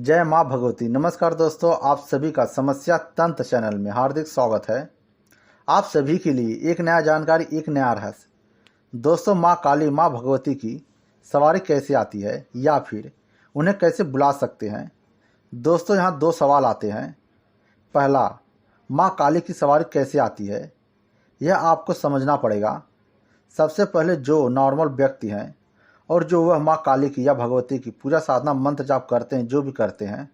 जय माँ भगवती। नमस्कार दोस्तों, आप सभी का समस्या तंत्र चैनल में हार्दिक स्वागत है। आप सभी के लिए एक नया जानकारी, एक नया रहस्य। दोस्तों, माँ काली, माँ भगवती की सवारी कैसे आती है या फिर उन्हें कैसे बुला सकते हैं। दोस्तों, यहाँ दो सवाल आते हैं। पहला, माँ काली की सवारी कैसे आती है, यह आपको समझना पड़ेगा। सबसे पहले जो नॉर्मल व्यक्ति हैं और जो वह माँ काली की या भगवती की पूजा साधना मंत्र जाप करते हैं, जो भी करते हैं,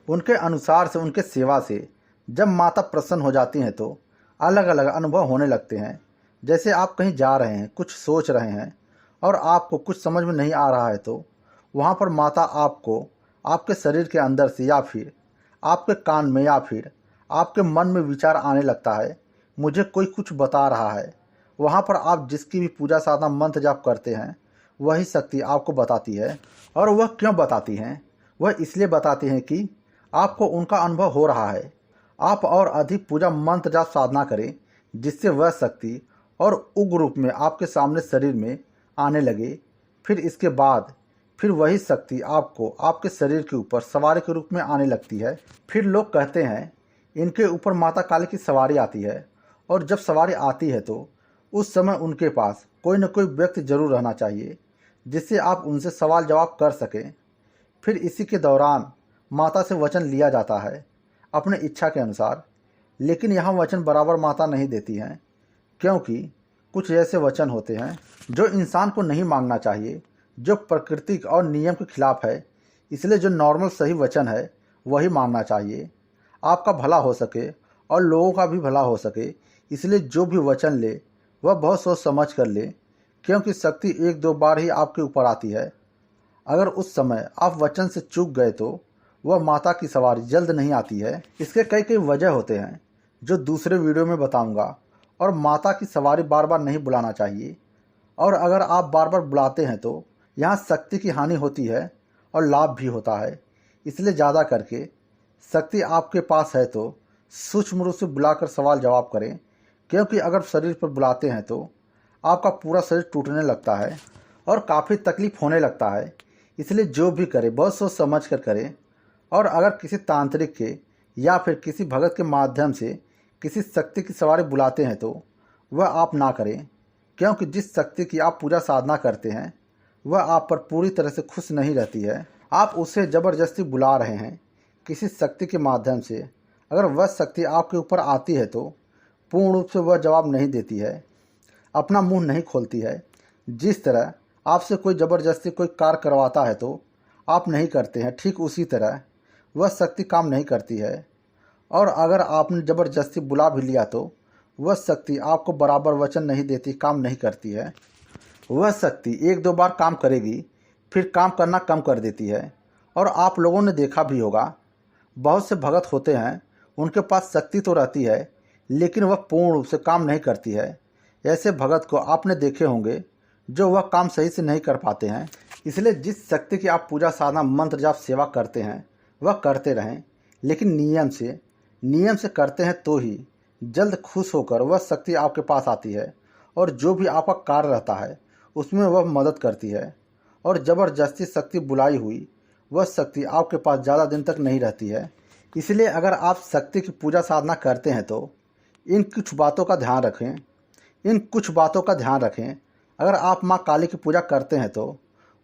उनके अनुसार से, उनके सेवा से जब माता प्रसन्न हो जाती हैं तो अलग अलग अनुभव होने लगते हैं। जैसे आप कहीं जा रहे हैं, कुछ सोच रहे हैं और आपको कुछ समझ में नहीं आ रहा है, तो वहाँ पर माता आपको आपके शरीर के अंदर से या फिर आपके कान में या फिर आपके मन में विचार आने लगता है, मुझे कोई कुछ बता रहा है। वहाँ पर आप जिसकी भी पूजा साधना मंत्र जाप करते हैं, वही शक्ति आपको बताती है। और वह क्यों बताती हैं? वह इसलिए बताती हैं कि आपको उनका अनुभव हो रहा है। आप और अधिक पूजा मंत्र जाप साधना करें, जिससे वह शक्ति और उग्र रूप में आपके सामने शरीर में आने लगे। फिर इसके बाद फिर वही शक्ति आपको आपके शरीर के ऊपर सवारी के रूप में आने लगती है। फिर लोग कहते हैं इनके ऊपर माता काली की सवारी आती है। और जब सवारी आती है तो उस समय उनके पास कोई न कोई व्यक्ति जरूर रहना चाहिए, जिससे आप उनसे सवाल जवाब कर सकें। फिर इसी के दौरान माता से वचन लिया जाता है अपने इच्छा के अनुसार। लेकिन यहाँ वचन बराबर माता नहीं देती हैं, क्योंकि कुछ ऐसे वचन होते हैं जो इंसान को नहीं मांगना चाहिए, जो प्रकृति और नियम के खिलाफ है। इसलिए जो नॉर्मल सही वचन है वही मांगना चाहिए, आपका भला हो सके और लोगों का भी भला हो सके। इसलिए जो भी वचन ले वह बहुत सोच समझ कर ले, क्योंकि शक्ति एक दो बार ही आपके ऊपर आती है। अगर उस समय आप वचन से चूक गए तो वह माता की सवारी जल्द नहीं आती है। इसके कई कई वजह होते हैं जो दूसरे वीडियो में बताऊंगा। और माता की सवारी बार बार नहीं बुलाना चाहिए, और अगर आप बार बार बुलाते हैं तो यहाँ शक्ति की हानि होती है और लाभ भी होता है। इसलिए ज़्यादा करके शक्ति आपके पास है तो सूक्ष्म रूप से बुलाकर सवाल जवाब करें, क्योंकि अगर शरीर पर बुलाते हैं तो आपका पूरा शरीर टूटने लगता है और काफ़ी तकलीफ होने लगता है। इसलिए जो भी करें बहुत सोच समझ कर करें। और अगर किसी तांत्रिक के या फिर किसी भगत के माध्यम से किसी शक्ति की सवारी बुलाते हैं तो वह आप ना करें, क्योंकि जिस शक्ति की आप पूजा साधना करते हैं वह आप पर पूरी तरह से खुश नहीं रहती है। आप उसे ज़बरदस्ती बुला रहे हैं किसी शक्ति के माध्यम से। अगर वह शक्ति आपके ऊपर आती है तो पूर्ण रूप से वह जवाब नहीं देती है, अपना मुंह नहीं खोलती है। जिस तरह आपसे कोई ज़बरदस्ती कोई कार्य करवाता है तो आप नहीं करते हैं, ठीक उसी तरह वह शक्ति काम नहीं करती है। और अगर आपने ज़बरदस्ती बुला भी लिया तो वह शक्ति आपको बराबर वचन नहीं देती, काम नहीं करती है। वह शक्ति एक दो बार काम करेगी, फिर काम करना कम कर देती है। और आप लोगों ने देखा भी होगा, बहुत से भगत होते हैं, उनके पास शक्ति तो रहती है लेकिन वह पूर्ण रूप से काम नहीं करती है। ऐसे भगत को आपने देखे होंगे जो वह काम सही से नहीं कर पाते हैं। इसलिए जिस शक्ति की आप पूजा साधना मंत्र जाप सेवा करते हैं वह करते रहें, लेकिन नियम से करते हैं तो ही जल्द खुश होकर वह शक्ति आपके पास आती है। और जो भी आपका कार्य रहता है उसमें वह मदद करती है। और ज़बरदस्ती शक्ति बुलाई हुई वह शक्ति आपके पास ज़्यादा दिन तक नहीं रहती है। इसलिए अगर आप शक्ति की पूजा साधना करते हैं तो इन कुछ बातों का ध्यान रखें। अगर आप माँ काली की पूजा करते हैं तो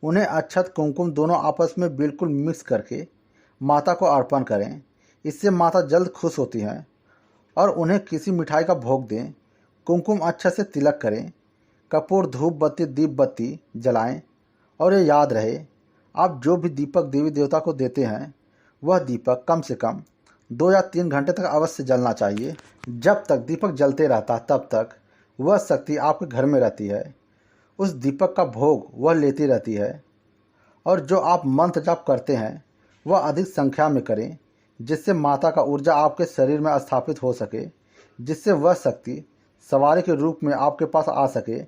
उन्हें अक्षत कुमकुम दोनों आपस में बिल्कुल मिक्स करके माता को अर्पण करें। इससे माता जल्द खुश होती हैं। और उन्हें किसी मिठाई का भोग दें। कुमकुम अक्षत से तिलक करें। कपूर, धूप बत्ती, दीप बत्ती जलाएं। और ये याद रहे, आप जो भी दीपक देवी देवता को देते हैं वह दीपक कम से कम 2 या 3 घंटे तक अवश्य जलना चाहिए। जब तक दीपक जलते रहता तब तक वह शक्ति आपके घर में रहती है। उस दीपक का भोग वह लेती रहती है। और जो आप मंत्र जाप करते हैं वह अधिक संख्या में करें, जिससे माता का ऊर्जा आपके शरीर में स्थापित हो सके, जिससे वह शक्ति सवारी के रूप में आपके पास आ सके।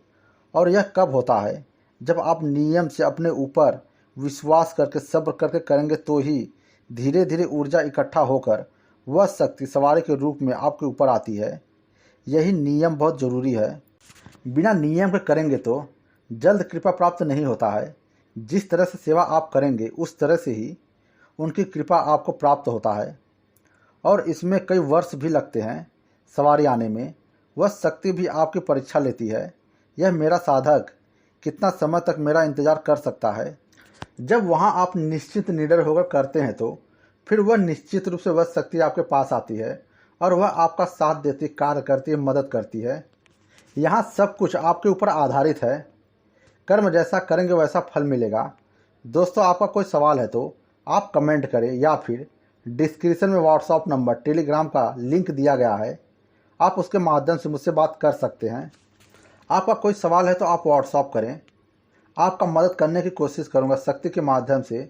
और यह कब होता है? जब आप नियम से अपने ऊपर विश्वास करके सब्र करके करेंगे तो ही धीरे धीरे ऊर्जा इकट्ठा होकर वह शक्ति सवारी के रूप में आपके ऊपर आती है। यही नियम बहुत ज़रूरी है। बिना नियम के करेंगे तो जल्द कृपा प्राप्त नहीं होता है। जिस तरह से सेवा आप करेंगे उस तरह से ही उनकी कृपा आपको प्राप्त होता है और इसमें कई वर्ष भी लगते हैं सवारी आने में। वह शक्ति भी आपकी परीक्षा लेती है, यह मेरा साधक कितना समय तक मेरा इंतज़ार कर सकता है। जब वहाँ आप निश्चित निडर होकर करते हैं तो फिर वह निश्चित रूप से वह शक्ति आपके पास आती है और वह आपका साथ देती, कार्य करती है, मदद करती है। यहाँ सब कुछ आपके ऊपर आधारित है। कर्म जैसा करेंगे वैसा फल मिलेगा। दोस्तों, आपका कोई सवाल है तो आप कमेंट करें या फिर डिस्क्रिप्शन में व्हाट्सएप नंबर, टेलीग्राम का लिंक दिया गया है, आप उसके माध्यम से मुझसे बात कर सकते हैं। आपका कोई सवाल है तो आप व्हाट्सएप करें, आपका मदद करने की कोशिश करूंगा शक्ति के माध्यम से।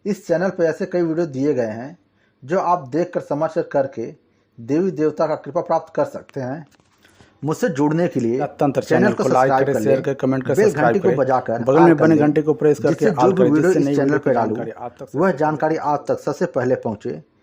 इस चैनल पर ऐसे कई वीडियो दिए गए हैं जो आप देखकर समझ कर करके देवी देवता का कृपा प्राप्त कर सकते हैं। मुझसे जुड़ने के लिए तंत्र चैनल को लाइक करें, शेयर करें, कमेंट करें, सब्सक्राइब को करें, बजाकर बगल में बने घंटे को प्रेस करके जो भी वीडियो इस चैनल पर डालूं वह जानकारी आप तक सबसे पहले पहुंचे।